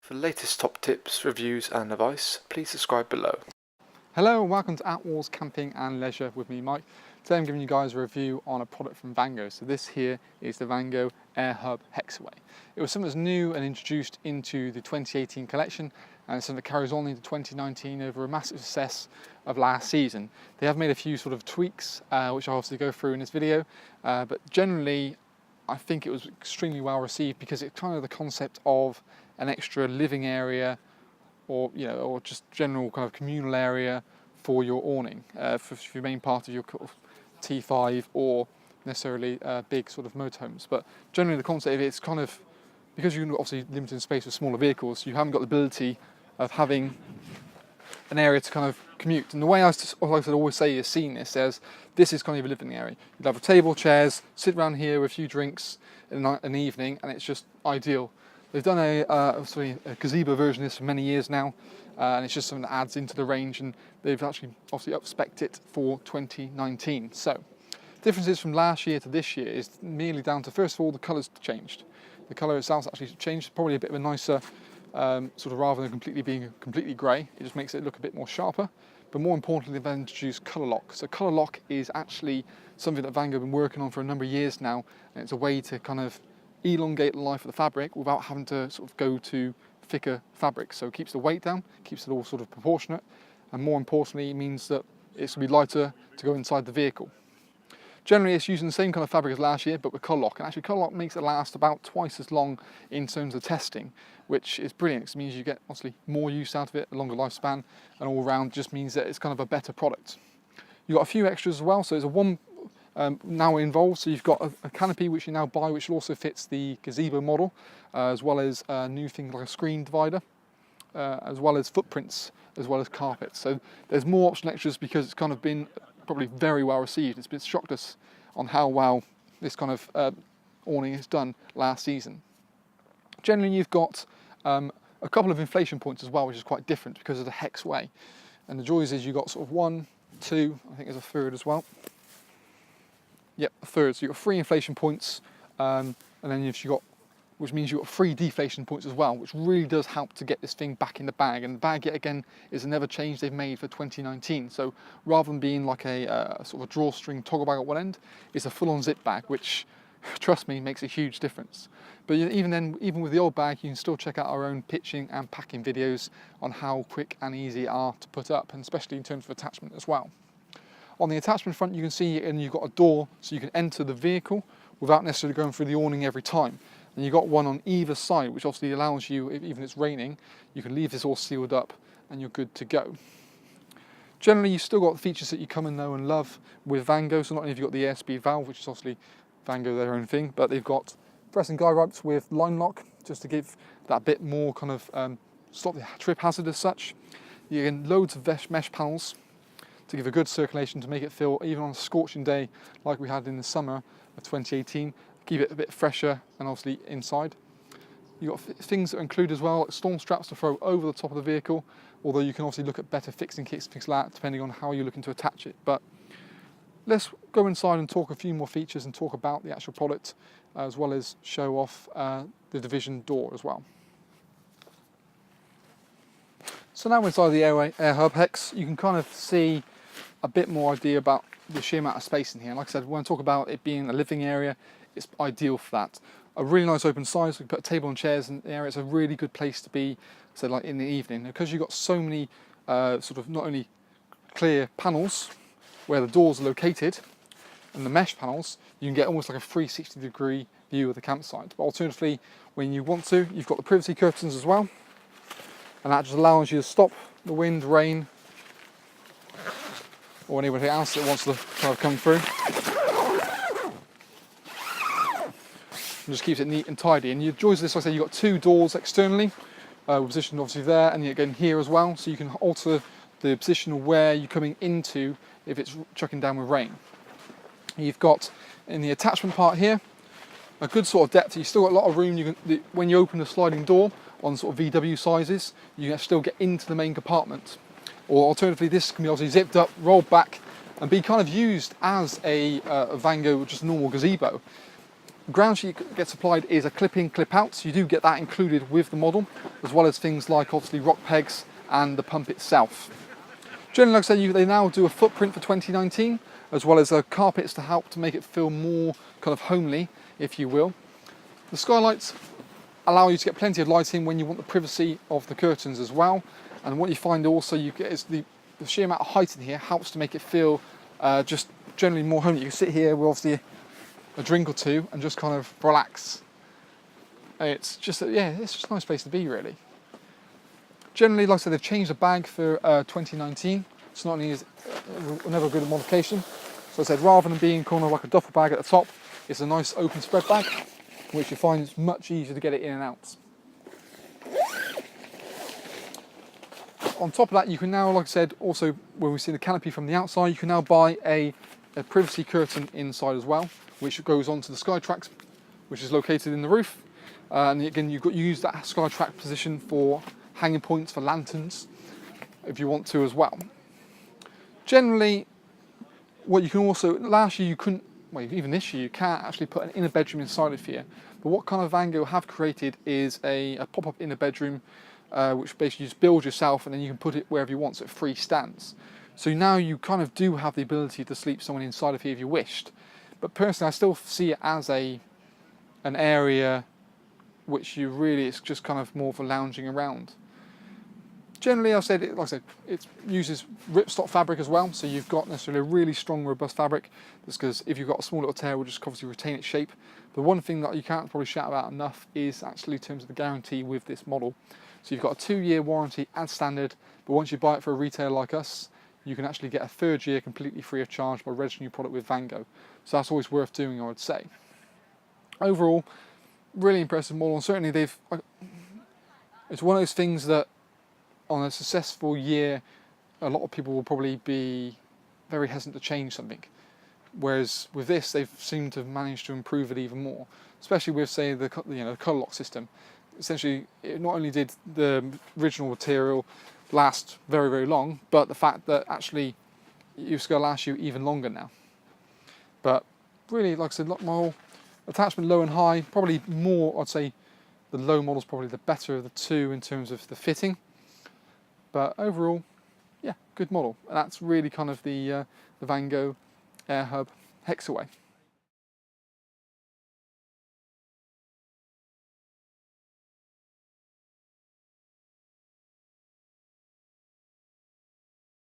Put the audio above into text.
For the latest top tips, reviews and advice, please subscribe below. Hello and welcome to Outdoors Camping and Leisure with me, Mike. Today I'm giving you guys a review on a product from Vango. So this here is the Vango Airhub Hexaway. It was something that's new and introduced into the 2018 collection, and it's something that carries on into 2019 over a massive success of last season. They have made a few sort of tweaks, which I'll obviously go through in this video, but generally I think it was extremely well received because it's kind of the concept of an extra living area, or or just general kind of communal area for your awning, for your main part of your T5 or necessarily big sort of motorhomes. But generally the concept of it is kind of, because you're obviously limited in space with smaller vehicles, you haven't got the ability of having an area to kind of commute. And the way I always say is seeing this as this is kind of a living area. You'd have a table, chairs, sit around here with a few drinks in an evening, and it's just ideal. They've done a gazebo version of this for many years now, and it's just something that adds into the range, and they've actually obviously up-spec'd it for 2019. So, differences from last year to this year is merely down to, first of all, the colours changed. The colour itself actually changed, probably a bit of a nicer, sort of, rather than completely being completely grey, it just makes it look a bit more sharper. But more importantly, they've introduced colour lock. So colour lock is actually something that Vango have been working on for a number of years now, and it's a way to kind of elongate the life of the fabric without having to sort of go to thicker fabric. So it keeps the weight down, keeps it all sort of proportionate, and more importantly, it means that it's going to be lighter to go inside the vehicle. Generally, it's using the same kind of fabric as last year, but with colour lock. And actually, colour lock makes it last about twice as long in terms of testing, which is brilliant, because it means you get obviously more use out of it, a longer lifespan, and all around just means that it's kind of a better product. You've got a few extras as well, so there's a one now involved, so you've got a canopy which you now buy, which also fits the gazebo model, as well as a new thing like a screen divider, as well as footprints, as well as carpets. So there's more optional extras because it's kind of been probably very well received. It's been shocked us on how well this kind of awning is done last season. Generally, you've got a couple of inflation points as well, which is quite different because of the Hexaway. And the joys is you've got sort of 1, 2, I think there's a third as well. Yep, a third. So you've got 3 inflation points, and then you've got, which means you've got 3 deflation points as well, which really does help to get this thing back in the bag. And the bag, yet again, is another change they've made for 2019. So rather than being like a sort of a drawstring toggle bag at one end, it's a full-on zip bag, which, trust me, makes a huge difference. But even then, even with the old bag, you can still check out our own pitching and packing videos on how quick and easy they are to put up, and especially in terms of attachment as well. On the attachment front, you can see, and you've got a door, so you can enter the vehicle without necessarily going through the awning every time. And you've got one on either side, which obviously allows you, if even it's raining, you can leave this all sealed up and you're good to go. Generally, you've still got the features that you come and know and love with Vango. So not only have you got the airspeed valve, which is obviously Vango their own thing, but they've got press and guide ropes with line lock, just to give that bit more kind of stop the trip hazard as such. You get loads of mesh panels to give a good circulation, to make it feel, even on a scorching day like we had in the summer of 2018, keep it a bit fresher and obviously inside. You've got things that are included as well, like storm straps to throw over the top of the vehicle, although you can obviously look at better fixing kits, things like that, depending on how you're looking to attach it. But let's go inside and talk a few more features and talk about the actual product, as well as show off the division door as well. So now inside the Airhub Hex, you can kind of see a bit more idea about the sheer amount of space in here. And like I said, when I talk about it being a living area, it's ideal for that. A really nice open size, we can put a table and chairs in the area. It's a really good place to be, so like in the evening, because you've got so many sort of not only clear panels where the doors are located and the mesh panels, you can get almost like a 360-degree view of the campsite. But alternatively, when you want to, you've got the privacy curtains as well, and that just allows you to stop the wind, rain, or anybody else that wants to kind of come through. And just keeps it neat and tidy. And your joys of this, like I say, you've got 2 doors externally, positioned obviously there, and again here as well, so you can alter the position of where you're coming into if it's chucking down with rain. You've got, in the attachment part here, a good sort of depth. You've still got a lot of room. You can, when you open the sliding door on sort of VW sizes, you can still get into the main compartment. Or alternatively, this can be obviously zipped up, rolled back, and be kind of used as a Vango, just a normal gazebo. The ground sheet gets supplied is a clip-in, clip-out, so you do get that included with the model, as well as things like obviously rock pegs and the pump itself. Generally, like I said, they now do a footprint for 2019, as well as carpets to help to make it feel more kind of homely, if you will. The skylights allow you to get plenty of lighting when you want the privacy of the curtains as well. And what you find also you get is the sheer amount of height in here helps to make it feel just generally more homely. You can sit here with obviously a drink or two and just kind of relax. It's just, yeah, it's just a nice place to be, really. Generally, like I said, they've changed the bag for 2019. It's not only another good modification. So I said, rather than being kind of like a duffel bag at the top, it's a nice open spread bag, which you find is much easier to get it in and out. On top of that, you can now, like I said, also when we see the canopy from the outside, you can now buy a privacy curtain inside as well, which goes onto the Skytrack, which is located in the roof. And again, you use that Skytrack position for hanging points for lanterns, if you want to as well. Generally, what you can also, last year you couldn't, well, even this year you can't actually put an inner bedroom inside of here. But what kind of Vango have created is a pop-up inner bedroom, which basically you just build yourself and then you can put it wherever you want, so it freestands. So now you kind of do have the ability to sleep someone inside of here if you wished. But personally, I still see it as an area which you really, it's just kind of more for lounging around. Generally, it uses ripstop fabric as well, so you've got necessarily a really strong, robust fabric. That's because if you've got a small little tear, it will just obviously retain its shape. The one thing that you can't probably shout about enough is actually in terms of the guarantee with this model. So you've got a 2-year warranty as standard, but once you buy it for a retailer like us, you can actually get a 3rd year completely free of charge by registering your product with Vango. So that's always worth doing, I would say. Overall, really impressive model, and certainly it's one of those things that on a successful year, a lot of people will probably be very hesitant to change something. Whereas with this, they've seemed to have managed to improve it even more, especially with, say, the colour lock system. Essentially, it not only did the original material last very, very long, but the fact that actually it's going to last you even longer now. But really, like I said, a lot more attachment low and high, probably more, I'd say the low model's probably the better of the two in terms of the fitting. But overall, yeah, good model. And that's really kind of the Vango Airhub Hexaway.